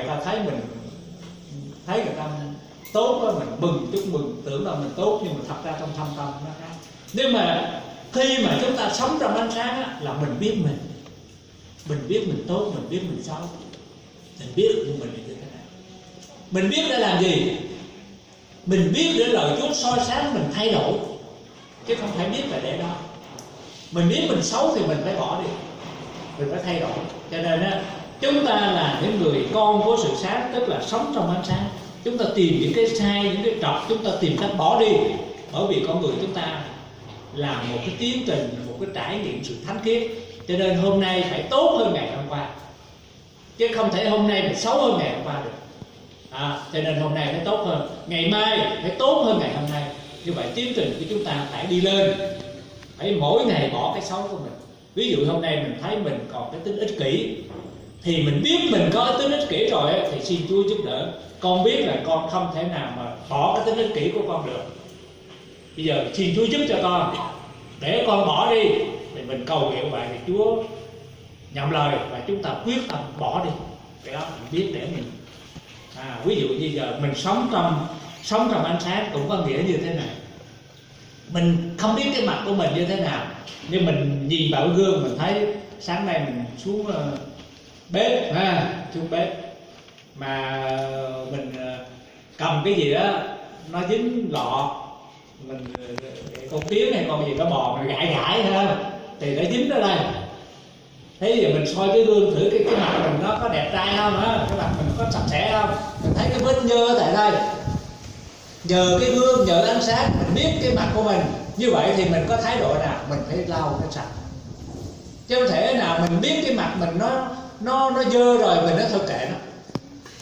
ta thấy mình, thấy người ta tốt đó, mình mừng, chúc mừng, tưởng là mình tốt, nhưng mà thật ra trong thâm tâm nó khác. Nhưng mà khi mà chúng ta sống trong ánh sáng á, là mình biết mình biết mình tốt, mình biết mình xấu, mình biết mình như thế nào. Mình biết để làm gì? Mình biết để lời Chúa soi sáng mình thay đổi, chứ không phải biết là để đó. Mình biết mình xấu thì mình phải bỏ đi, mình phải thay đổi. Cho nên á, chúng ta là những người con của sự sáng, tức là sống trong ánh sáng. Chúng ta tìm những cái sai, những cái trật, chúng ta tìm cách bỏ đi. Bởi vì con người chúng ta là một cái tiến trình, một cái trải nghiệm sự thánh khiết. Cho nên hôm nay phải tốt hơn ngày hôm qua, chứ không thể hôm nay phải xấu hơn ngày hôm qua được. Cho nên hôm nay phải tốt hơn, ngày mai phải tốt hơn ngày hôm nay. Như vậy tiến trình của chúng ta phải đi lên, phải mỗi ngày bỏ cái xấu của mình. Ví dụ hôm nay mình thấy mình còn cái tính ích kỷ, thì mình biết mình có cái tính ích kỷ rồi thì xin Chúa giúp đỡ. Con biết là con không thể nào mà bỏ cái tính ích kỷ của con được. Bây giờ xin Chúa giúp cho con, để con bỏ đi. Thì mình cầu nguyện vậy thì Chúa nhận lời và chúng ta quyết tâm bỏ đi. Cái đó mình biết để mình ví dụ như giờ mình sống trong ánh sáng cũng có nghĩa như thế này. Mình không biết cái mặt của mình như thế nào, nhưng mình nhìn vào gương mình thấy sáng nay mình xuống bếp xuống bếp mà mình cầm cái gì đó nó dính lọ, mình con kiến hay con gì nó bò mà gãi ha, thì nó dính ở đây. Thế giờ mình soi cái gương thử cái mặt mình nó có đẹp trai không á, cái mặt mình có sạch sẽ không, mình thấy cái vết nhơ tại đây. Nhờ cái gương, nhờ ánh sáng mình biết cái mặt của mình. Như vậy thì mình có thái độ nào? Mình phải lau cái sạch. Chứ không thể nào mình biết cái mặt mình nó dơ rồi mình nói thôi kệ nó.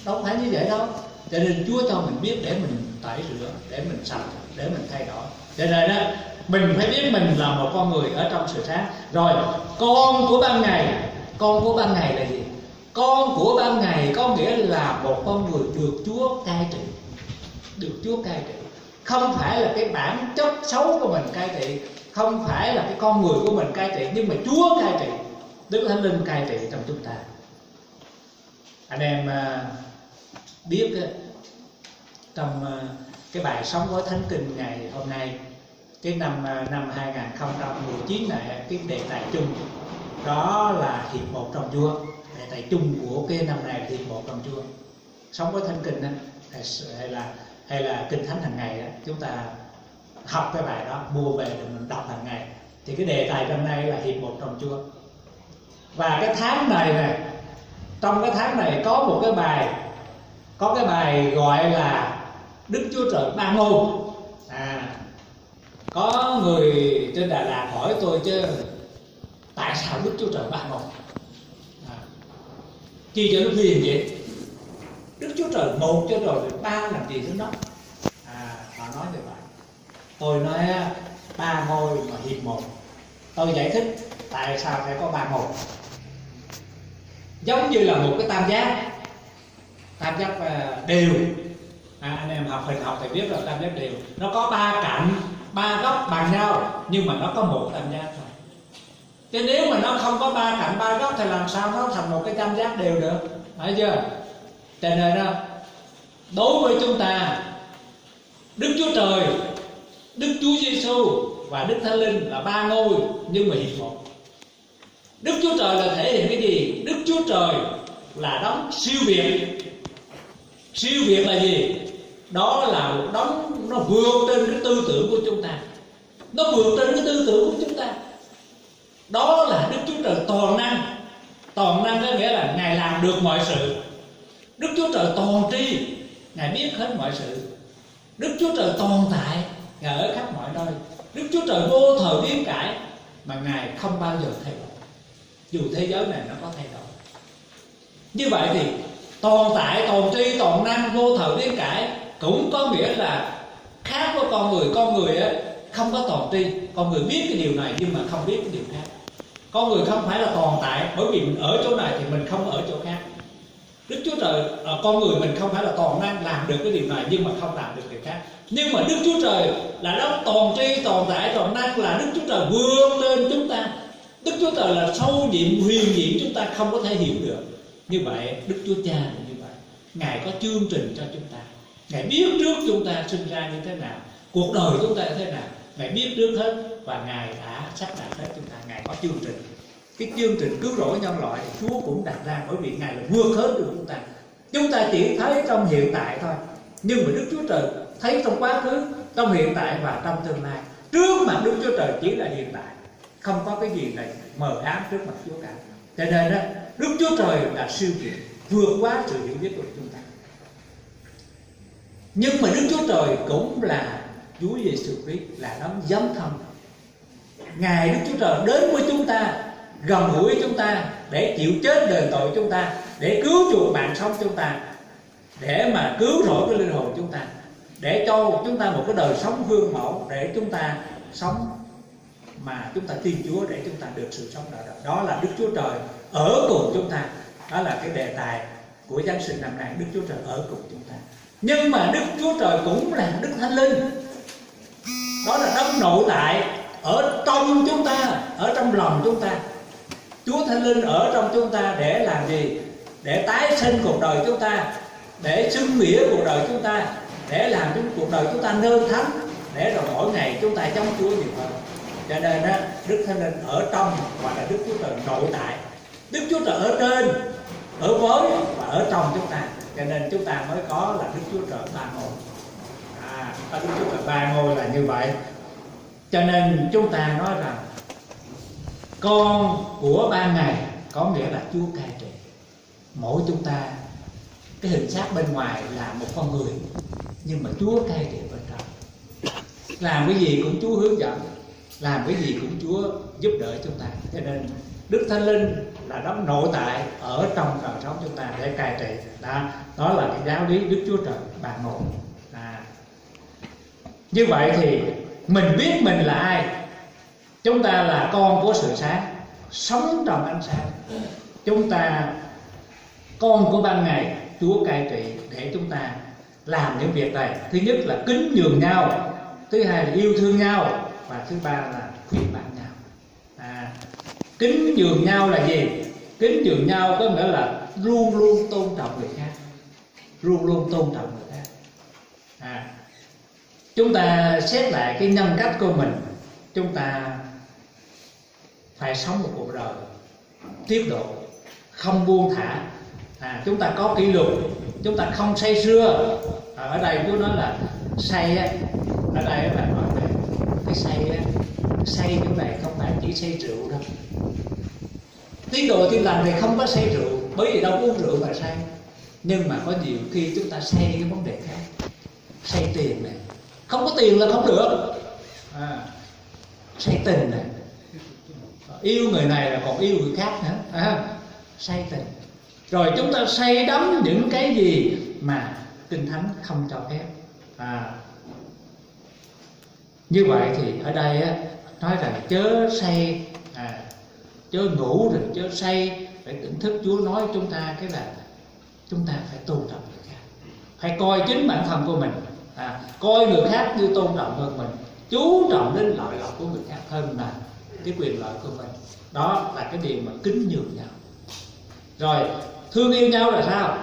Đâu phải như vậy đâu. Cho nên Chúa cho mình biết để mình tẩy rửa, để mình sạch, để mình thay đổi. Cho nên đó, mình phải biết mình là một con người ở trong sự sáng. Rồi, con của ban ngày. Con của ban ngày là gì? Con của ban ngày có nghĩa là một con người được Chúa cai trị. Được Chúa cai trị. Không phải là cái bản chất xấu của mình cai trị, không phải là cái con người của mình cai trị, nhưng mà Chúa cai trị, Đức Thánh Linh cai trị trong chúng ta. Anh em biết trong cái bài Sống Gói Thánh Kinh ngày hôm nay, cái năm 2019 này, cái đề tài chung đó là hiệp một trong Chúa. Đề tài chung của cái năm này là hiệp một trong Chúa. Sống Gói Thánh Kinh đó, hay là Kinh Thánh hàng ngày đó, chúng ta học cái bài đó, mua về rồi mình đọc hàng ngày. Thì cái đề tài trong nay là hiệp một trong Chúa. Và cái tháng này trong cái tháng này có một cái bài gọi là Đức Chúa Trời Ba Ngôi. Có người trên Đà Lạt hỏi tôi chứ tại sao Đức Chúa Trời Ba Ngôi? Chi cho nó phiền vậy? Đức Chúa Trời một cho rồi ba làm gì nữa đó? Họ nói như vậy. Tôi nói ba ngôi mà hiệp một. Tôi giải thích tại sao phải có ba ngôi. Giống như là một cái tam giác đều. Anh em học hình học thì biết là tam giác đều. Nó có ba cạnh, ba góc bằng nhau, nhưng mà nó có một tam giác thôi. Chứ nếu mà nó không có ba cạnh ba góc thì làm sao nó thành một cái tam giác đều được? Thấy chưa? Cho nên đó, đối với chúng ta, Đức Chúa Trời, Đức Chúa Giêsu và Đức Thánh Linh là ba ngôi nhưng mà hiệp một. Đức Chúa Trời là thể hiện cái gì? Đức Chúa Trời là đấng siêu việt. Siêu việt là gì? Đó là một đấng nó vượt trên cái tư tưởng của chúng ta. Nó vượt trên cái tư tưởng của chúng ta. Đó là Đức Chúa Trời toàn năng. Toàn năng có nghĩa là Ngài làm được mọi sự. Đức Chúa Trời toàn tri, Ngài biết hết mọi sự. Đức Chúa Trời toàn tại, Ngài ở khắp mọi nơi. Đức Chúa Trời vô thời biến cải, mà Ngài không bao giờ thay đổi, dù thế giới này nó có thay đổi. Như vậy thì toàn tại, toàn tri, toàn năng, vô thời biến cải cũng có nghĩa là khác với con người. Con người không có toàn tri, con người biết cái điều này nhưng mà không biết cái điều khác. Con người không phải là toàn tại, bởi vì mình ở chỗ này thì mình không ở chỗ khác. Đức Chúa Trời, con người mình không phải là toàn năng làm được cái điều này nhưng mà không làm được điều khác. Nhưng mà Đức Chúa Trời là đấng toàn tri, toàn tại, toàn năng, là Đức Chúa Trời vươn lên chúng ta. Đức Chúa Trời là sâu nhiệm, huyền nhiệm chúng ta không có thể hiểu được. Như vậy Đức Chúa Cha là như vậy. Ngài có chương trình cho chúng ta. Ngài biết trước chúng ta sinh ra như thế nào, cuộc đời chúng ta như thế nào. Ngài biết trước hết và Ngài đã sắp đặt hết chúng ta. Ngài có chương trình. Cái chương trình cứu rỗi nhân loại Chúa cũng đặt ra, bởi vì Ngài là vượt hết được chúng ta. Chúng ta chỉ thấy trong hiện tại thôi, nhưng mà Đức Chúa Trời thấy trong quá khứ, trong hiện tại và trong tương lai. Trước mặt Đức Chúa Trời chỉ là hiện tại, không có cái gì này mờ ám trước mặt Chúa cả. Cho nên đó, Đức Chúa Trời là siêu việt, vượt quá sự hiểu biết của chúng ta. Nhưng mà Đức Chúa Trời cũng là Chúa Giêsu Christ, là đấng dấn thân. Ngài Đức Chúa Trời đến với chúng ta, gần gũi chúng ta để chịu chết đền tội chúng ta, để cứu chuộc mạng sống chúng ta, để mà cứu rỗi cái linh hồn chúng ta, để cho chúng ta một cái đời sống gương mẫu, để chúng ta sống mà chúng ta tin Chúa, để chúng ta được sự sống đời đời. Đó là Đức Chúa Trời ở cùng chúng ta. Đó là cái đề tài của Giáng sinh năm nay, Đức Chúa Trời ở cùng chúng ta. Nhưng mà Đức Chúa Trời cũng là Đức Thánh Linh. Đó là đấng nội tại ở trong chúng ta, ở trong lòng chúng ta. Chúa Thánh Linh ở trong chúng ta để làm gì? Để tái sinh cuộc đời chúng ta, để xưng nghĩa cuộc đời chúng ta, để làm cho cuộc đời chúng ta nên thánh, để rồi mỗi ngày chúng ta chống Chúa nhiều hơn. Cho nên đó, Đức Thánh Linh ở trong, hoặc là Đức Chúa Trời nội tại. Đức Chúa Trời ở trên, ở với và ở trong chúng ta. Cho nên chúng ta mới có là Đức Chúa Trời ba ngôi. Đức Chúa Trời ba ngôi là như vậy. Cho nên chúng ta nói rằng con của ban ngày có nghĩa là Chúa cai trị. Mỗi chúng ta, cái hình xác bên ngoài là một con người, nhưng mà Chúa cai trị bên trong. Làm cái gì cũng Chúa hướng dẫn, làm cái gì cũng Chúa giúp đỡ chúng ta. Cho nên Đức Thánh Linh là đấng nội tại ở trong đời sống chúng ta để cai trị. Đó là cái giáo lý Đức Chúa Trời ba ngôi. Như vậy thì mình biết mình là ai. Chúng ta là con của sự sáng, sống trong ánh sáng. Chúng ta con của ban ngày, Chúa cai trị để chúng ta làm những việc này. Thứ nhất là kính nhường nhau, thứ hai là yêu thương nhau, và thứ ba là khuyên bảo nhau. Kính nhường nhau là gì? Kính nhường nhau có nghĩa là luôn luôn tôn trọng người khác, luôn luôn tôn trọng người khác. Chúng ta xét lại cái nhân cách của mình. Chúng ta phải sống một cuộc đời tiết độ, không buông thả. Chúng ta có kỷ luật, chúng ta không say sưa. Ở đây Chúa nói là say á, ở đây là nói về cái say á. Say chỗ này không phải chỉ say rượu đâu. Tín đồ Tin Lành thì không có say rượu, bởi vì đâu uống rượu mà say. Nhưng mà có nhiều khi chúng ta say cái vấn đề khác. Say tiền này, không có tiền là không được. Say tình này, yêu người này là còn yêu người khác nữa. Say tình. Rồi chúng ta say đắm những cái gì mà Kinh Thánh không cho phép. Như vậy thì ở đây á, nói rằng chớ say, chớ ngủ rồi chớ say, phải tỉnh thức. Chúa nói chúng ta cái là chúng ta phải tôn trọng người khác, phải coi chính bản thân của mình, coi người khác như tôn trọng hơn mình, chú trọng đến lợi lộc của người khác hơn là cái quyền lợi của mình. Đó là cái điều mà kính nhường nhau. Rồi thương yêu nhau là sao?